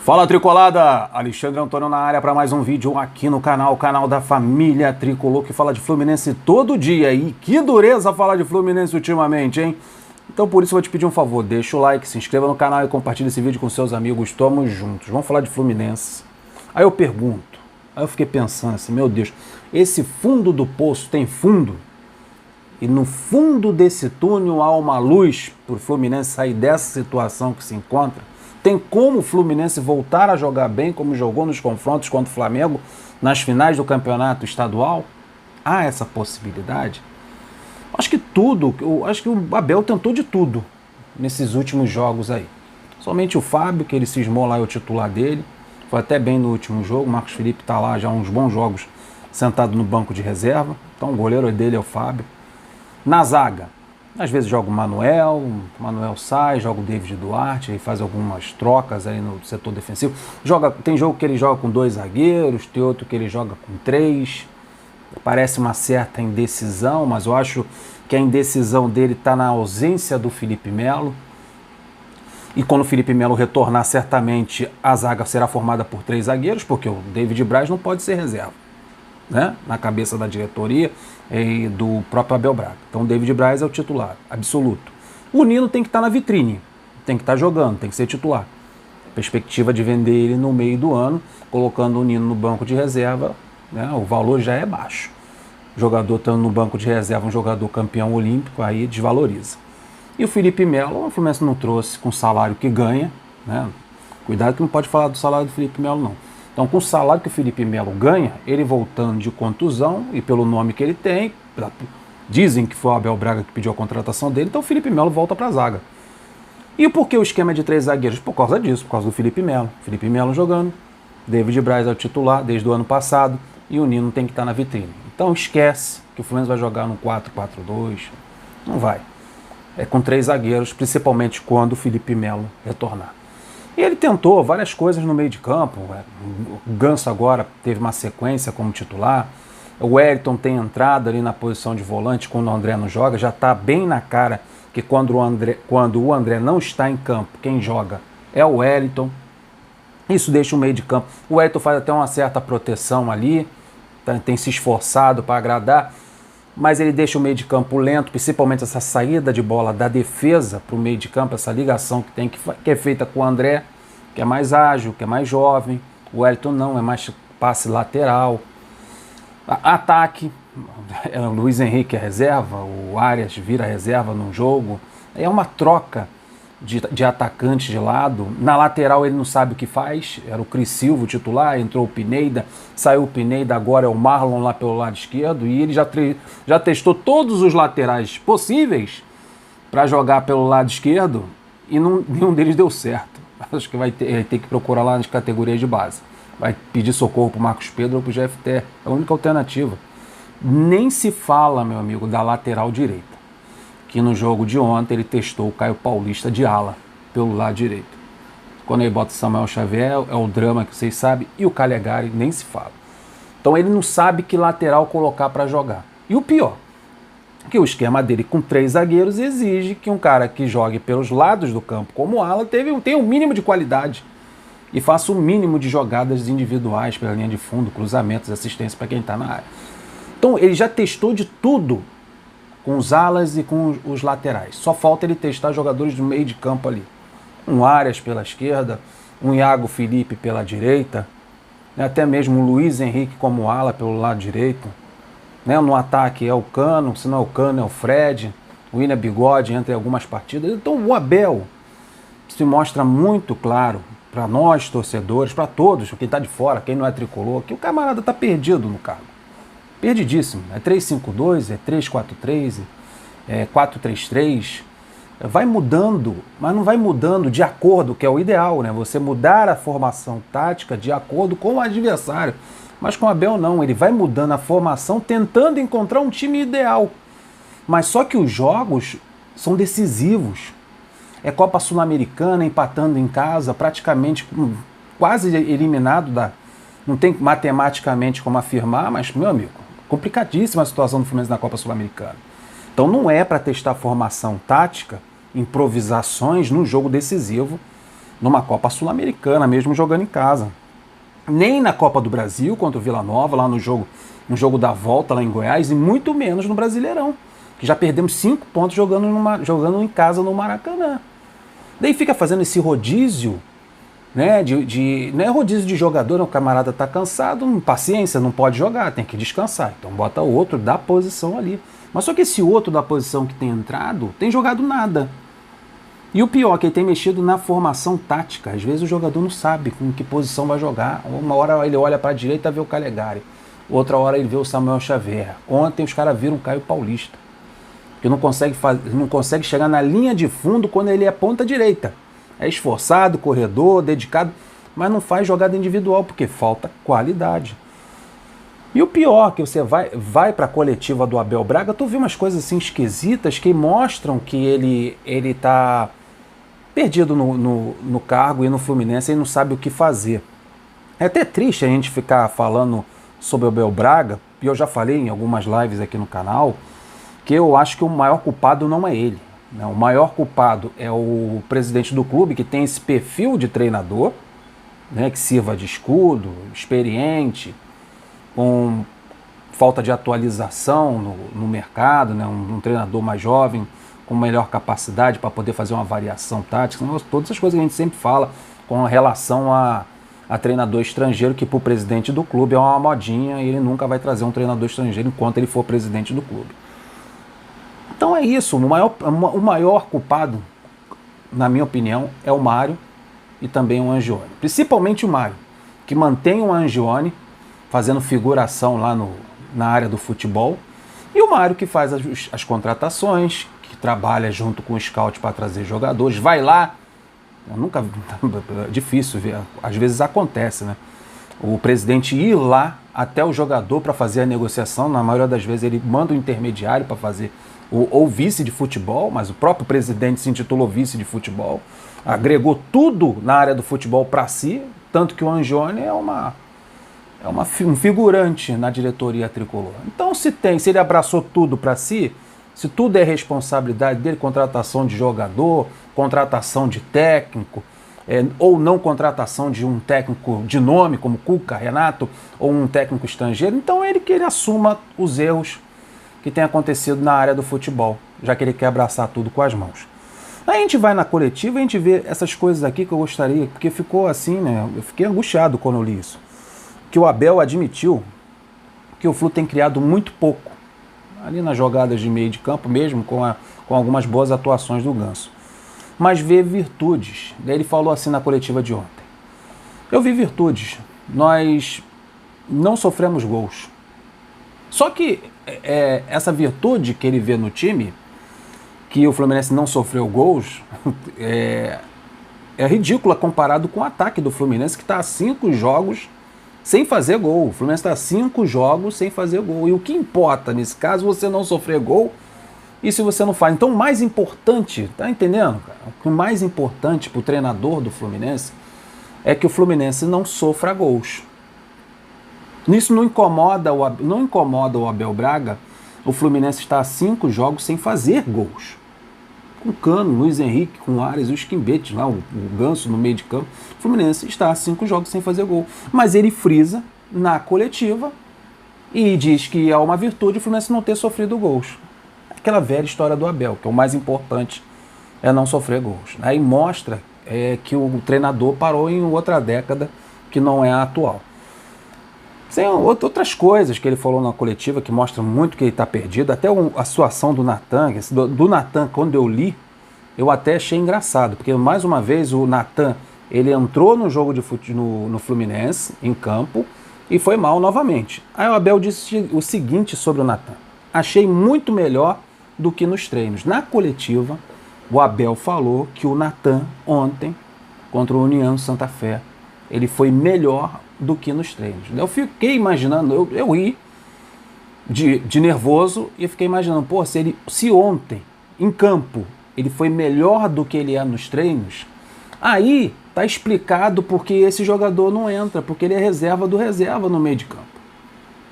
Fala Tricolada, Alexandre Antônio na área para mais um vídeo aqui no canal, da família Tricolor, que fala de Fluminense todo dia. E que dureza falar de Fluminense ultimamente, hein? Então por isso eu vou te pedir um favor, deixa o like, se inscreva no canal e compartilhe esse vídeo com seus amigos. Tamo juntos, vamos falar de Fluminense. Aí eu pergunto, aí eu fiquei pensando assim, meu Deus, esse fundo do poço tem fundo? E no fundo desse túnel há uma luz para o Fluminense sair dessa situação que se encontra? Tem como o Fluminense voltar a jogar bem como jogou nos confrontos contra o Flamengo nas finais do campeonato estadual? Há essa possibilidade? Acho que o Abel tentou de tudo nesses últimos jogos aí. Somente o Fábio, que ele cismou lá, é o titular dele. Foi até bem no último jogo. O Marcos Felipe está lá já há uns bons jogos sentado no banco de reserva. Então o goleiro dele é o Fábio. Na zaga, às vezes joga o Manuel sai, joga o David Duarte, aí faz algumas trocas aí no setor defensivo. Tem jogo que ele joga com 2 zagueiros, tem outro que ele joga com 3. Parece uma certa indecisão, mas eu acho que a indecisão dele está na ausência do Felipe Melo. E quando o Felipe Melo retornar, certamente a zaga será formada por 3 zagueiros, porque o David Braz não pode ser reserva, né? Na cabeça da diretoria e do próprio Abel Braga. Então o David Braz é o titular absoluto. O Nino tem que estar na vitrine, tem que estar jogando, tem que ser titular. Perspectiva de vender ele no meio do ano, colocando o Nino no banco de reserva, né? O valor já é baixo. O jogador estando no banco de reserva, um jogador campeão olímpico, aí desvaloriza. E o Felipe Melo, o Fluminense não trouxe com o salário que ganha, né? Cuidado que não pode falar do salário do Felipe Melo não. Então, com o salário que o Felipe Melo ganha, ele voltando de contusão, e pelo nome que ele tem, dizem que foi o Abel Braga que pediu a contratação dele, então o Felipe Melo volta para a zaga. E por que o esquema é de 3 zagueiros? Por causa disso, por causa do Felipe Melo. Felipe Melo jogando, David Braz é o titular desde o ano passado, e o Nino tem que estar na vitrine. Então esquece que o Fluminense vai jogar no 4-4-2, não vai. É com 3 zagueiros, principalmente quando o Felipe Melo retornar. E ele tentou várias coisas no meio de campo. O Ganso agora teve uma sequência como titular. O Wellington tem entrado ali na posição de volante quando o André não joga. Já está bem na cara que quando o André não está em campo, quem joga é o Wellington. Isso deixa o meio de campo. O Wellington faz até uma certa proteção ali, tem se esforçado para agradar, mas ele deixa o meio de campo lento, principalmente essa saída de bola da defesa para o meio de campo, essa ligação que é feita com o André, que é mais ágil, que é mais jovem. O Wellington não, é mais passe lateral. Ataque, o Luiz Henrique é reserva, o Arias vira reserva num jogo. É uma troca de atacante de lado. Na lateral ele não sabe o que faz, era o Cris Silva o titular, entrou o Pineda, saiu o Pineda, agora é o Marlon lá pelo lado esquerdo, e ele já testou todos os laterais possíveis para jogar pelo lado esquerdo e nenhum deles deu certo. Acho que vai ter que procurar lá nas categorias de base. Vai pedir socorro para o Marcos Pedro ou para o GFT, é a única alternativa. Nem se fala, meu amigo, da lateral direita, que no jogo de ontem ele testou o Caio Paulista de ala, pelo lado direito. Quando ele bota o Samuel Xavier, é o drama que vocês sabem, e o Calegari nem se fala. Então ele não sabe que lateral colocar para jogar. E o pior, que o esquema dele com 3 zagueiros exige que um cara que jogue pelos lados do campo como ala tenha um mínimo de qualidade e faça o mínimo de jogadas individuais pela linha de fundo, cruzamentos, assistência para quem está na área. Então ele já testou de tudo com os alas e com os laterais. Só falta ele testar jogadores do meio de campo ali. Um Arias pela esquerda, um Iago Felipe pela direita, né? Até mesmo o Luiz Henrique como ala pelo lado direito. Né? No ataque é o Cano, se não é o Cano é o Fred, o William Bigode entra em algumas partidas. Então o Abel se mostra muito claro para nós torcedores, para todos, quem está de fora, quem não é tricolor, que o camarada está perdido no cargo. Perdidíssimo. É 3-5-2, é 3-4-3, é 4-3-3. Vai mudando, mas não vai mudando de acordo, que é o ideal, né? Você mudar a formação tática de acordo com o adversário. Mas com o Abel não, ele vai mudando a formação tentando encontrar um time ideal. Mas só que os jogos são decisivos. É Copa Sul-Americana, empatando em casa, praticamente quase eliminado não tem matematicamente como afirmar, mas, meu amigo, complicadíssima a situação do Fluminense na Copa Sul-Americana. Então não é para testar formação tática, improvisações num jogo decisivo numa Copa Sul-Americana, mesmo jogando em casa. Nem na Copa do Brasil contra o Vila Nova, lá no jogo da volta lá em Goiás, e muito menos no Brasileirão, que já perdemos 5 pontos jogando em casa no Maracanã. Daí fica fazendo esse rodízio, né, não é rodízio de jogador, não, o camarada tá cansado, paciência, não pode jogar, tem que descansar. Então bota outro da posição ali. Mas só que esse outro da posição que tem entrado, tem jogado nada. E o pior é que ele tem mexido na formação tática. Às vezes o jogador não sabe em que posição vai jogar. Uma hora ele olha para a direita e vê o Calegari. Outra hora ele vê o Samuel Xavier. Ontem os caras viram o Caio Paulista, que não consegue chegar na linha de fundo quando ele é ponta direita. É esforçado, corredor, dedicado, mas não faz jogada individual porque falta qualidade. E o pior, que você vai para a coletiva do Abel Braga, tu vê umas coisas assim esquisitas que mostram que ele tá perdido no cargo e no Fluminense e não sabe o que fazer. É até triste a gente ficar falando sobre o Abel Braga, e eu já falei em algumas lives aqui no canal, que eu acho que o maior culpado não é ele. Né? O maior culpado é o presidente do clube, que tem esse perfil de treinador, né, que sirva de escudo, experiente, com falta de atualização no mercado, né, um treinador mais jovem, com melhor capacidade para poder fazer uma variação tática, todas as coisas que a gente sempre fala com relação a treinador estrangeiro, que para o presidente do clube é uma modinha e ele nunca vai trazer um treinador estrangeiro enquanto ele for presidente do clube. Então é isso, o maior culpado, na minha opinião, é o Mário e também o Angione. Principalmente o Mário, que mantém o Angione fazendo figuração lá na área do futebol, e o Mário que faz as contratações, que trabalha junto com o scout para trazer jogadores, vai lá, nunca, difícil ver, às vezes acontece, né? O presidente ir lá até o jogador para fazer a negociação, na maioria das vezes ele manda um intermediário para fazer, ou vice de futebol, mas o próprio presidente se intitulou vice de futebol, agregou tudo na área do futebol para si, tanto que o Angione é um figurante na diretoria tricolor. Então se ele abraçou tudo para si, se tudo é responsabilidade dele, contratação de jogador, contratação de técnico, ou não contratação de um técnico de nome, como Cuca, Renato, ou um técnico estrangeiro, então que ele assuma os erros que tem acontecido na área do futebol, já que ele quer abraçar tudo com as mãos. Aí a gente vai na coletiva e a gente vê essas coisas aqui que eu gostaria, porque ficou assim, né? Eu fiquei angustiado quando eu li isso. Que o Abel admitiu que o Flu tem criado muito pouco, ali nas jogadas de meio de campo mesmo, com algumas boas atuações do Ganso. Mas vê virtudes. Daí ele falou assim na coletiva de ontem: eu vi virtudes, nós não sofremos gols. Só que essa virtude que ele vê no time, que o Fluminense não sofreu gols, é ridícula comparado com o ataque do Fluminense, que está há 5 jogos sem fazer gol. O Fluminense está 5 jogos sem fazer gol. E o que importa nesse caso você não sofrer gol e se você não faz. Então o mais importante, tá entendendo, cara? O mais importante para o treinador do Fluminense é que o Fluminense não sofra gols. Nisso não incomoda o Abel Braga, o Fluminense está há 5 jogos sem fazer gols. Com Cano, Luiz Henrique, com Ares, o Esquimbete, lá, o Ganso no meio de campo. O Fluminense está há 5 jogos sem fazer gol. Mas ele frisa na coletiva e diz que é uma virtude o Fluminense não ter sofrido gols. Aquela velha história do Abel, que o mais importante é não sofrer gols. Aí mostra que o treinador parou em outra década que não é a atual. Tem outras coisas que ele falou na coletiva que mostram muito que ele está perdido. Até a situação do Natan. Do Natan, quando eu li, eu até achei engraçado. Porque, mais uma vez, o Natan, ele entrou no jogo no Fluminense, em campo, e foi mal novamente. Aí o Abel disse o seguinte sobre o Natan: achei muito melhor do que nos treinos. Na coletiva, o Abel falou que o Natan, ontem, contra o União Santa Fé, ele foi melhor do que nos treinos. Eu fiquei imaginando, eu ri de nervoso e fiquei imaginando, pô, se ontem, em campo, ele foi melhor do que ele é nos treinos, aí tá explicado porque esse jogador não entra, porque ele é reserva do reserva no meio de campo.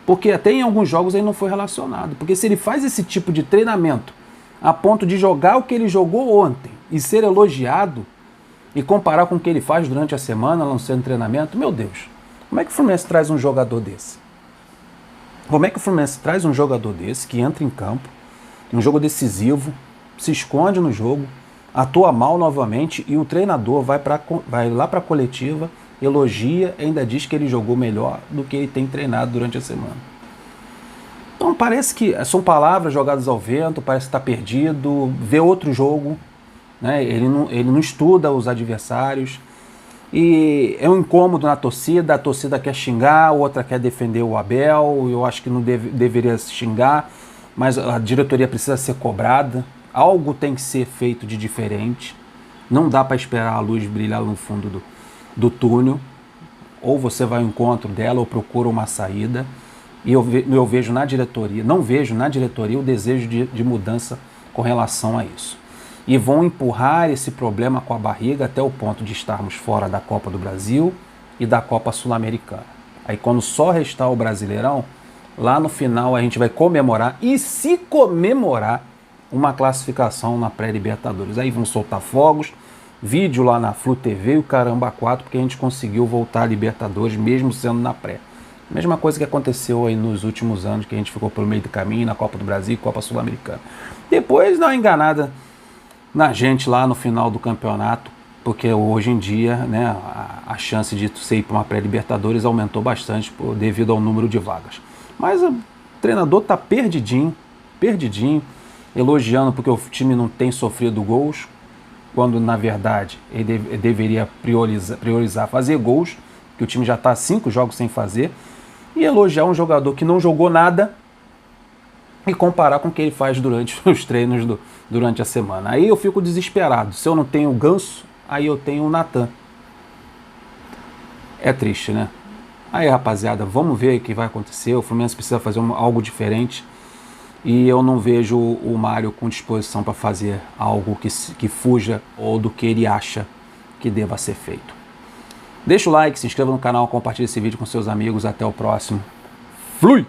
Porque até em alguns jogos ele não foi relacionado. Porque se ele faz esse tipo de treinamento a ponto de jogar o que ele jogou ontem e ser elogiado, e comparar com o que ele faz durante a semana, lançando treinamento, meu Deus, como é que o Fluminense traz um jogador desse? Como é que o Fluminense traz um jogador desse que entra em campo, um jogo decisivo, se esconde no jogo, atua mal novamente e o treinador vai lá para a coletiva, elogia e ainda diz que ele jogou melhor do que ele tem treinado durante a semana. Então parece que são palavras jogadas ao vento, parece que está perdido, vê outro jogo, né? Ele não estuda os adversários e é um incômodo na torcida, a torcida quer xingar, a outra quer defender o Abel, eu acho que não deveria xingar, mas a diretoria precisa ser cobrada, algo tem que ser feito de diferente, não dá para esperar a luz brilhar no fundo do túnel, ou você vai ao encontro dela ou procura uma saída, e eu vejo na diretoria, não vejo na diretoria o desejo de mudança com relação a isso. E vão empurrar esse problema com a barriga até o ponto de estarmos fora da Copa do Brasil e da Copa Sul-Americana. Aí quando só restar o Brasileirão, lá no final a gente vai comemorar, e se comemorar, uma classificação na pré-Libertadores. Aí vão soltar fogos, vídeo lá na Flu TV e o caramba 4, porque a gente conseguiu voltar a Libertadores mesmo sendo na pré. Mesma coisa que aconteceu aí nos últimos anos, que a gente ficou pelo meio do caminho na Copa do Brasil e Copa Sul-Americana. Depois dá uma enganada na gente lá no final do campeonato, porque hoje em dia, né, a chance de você ir para uma pré-Libertadores aumentou bastante devido ao número de vagas. Mas o treinador tá perdidinho, elogiando porque o time não tem sofrido gols, quando na verdade ele deveria priorizar fazer gols, que o time já está 5 jogos sem fazer, e elogiar um jogador que não jogou nada e comparar com o que ele faz durante os treinos durante a semana. Aí eu fico desesperado. Se eu não tenho o Ganso, aí eu tenho o Natan. É triste, né? Aí, rapaziada, vamos ver o que vai acontecer. O Fluminense precisa fazer algo diferente. E eu não vejo o Mário com disposição para fazer algo que fuja ou do que ele acha que deva ser feito. Deixa o like, se inscreva no canal, compartilhe esse vídeo com seus amigos. Até o próximo. Flui!